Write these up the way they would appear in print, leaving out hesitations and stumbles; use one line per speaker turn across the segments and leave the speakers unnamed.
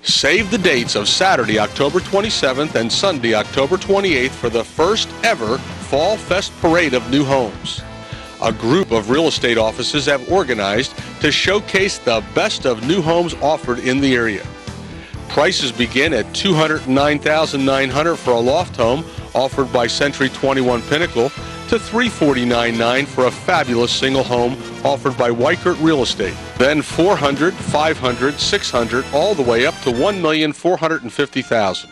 Save the dates of Saturday, October 27th and Sunday, October 28th for the first ever Fall Fest Parade of New Homes. A group of real estate offices have organized to showcase the best of new homes offered in the area. Prices begin at $209,900 for a loft home offered by Century 21 Pinnacle to $349,900 for a fabulous single home offered by Weichert Real Estate. Then $400,000, $500,000, $600,000, all the way up to $1,450,000.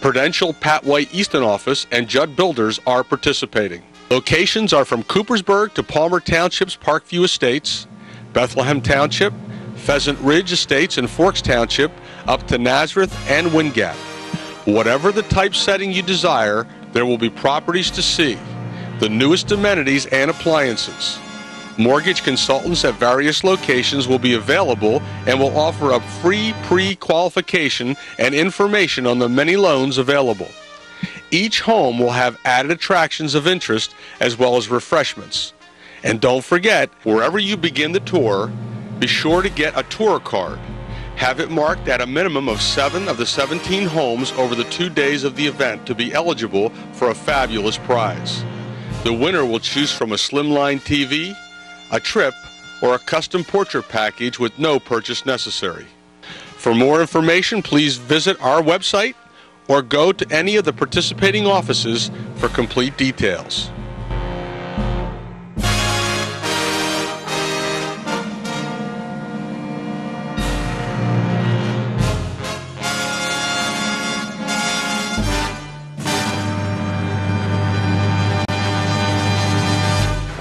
Prudential, Pat White Easton Office and Judd Builders are participating. Locations are from Coopersburg to Palmer Township's Parkview Estates, Bethlehem Township, Pheasant Ridge Estates and Forks Township, up to Nazareth and Wingate. Whatever the type setting you desire, there will be properties to see, the newest amenities and appliances. Mortgage consultants at various locations will be available and will offer up free pre-qualification and information on the many loans available. Each home will have added attractions of interest as well as refreshments. And don't forget, wherever you begin the tour, be sure to get a tour card. Have it marked at a minimum of 7 of the 17 homes over the 2 days of the event to be eligible for a fabulous prize. The winner will choose from a slimline TV, a trip, or a custom portrait package with no purchase necessary. For more information, please visit our website or go to any of the participating offices for complete details.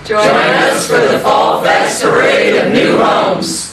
Join us for the Fall Fest Parade of New Homes.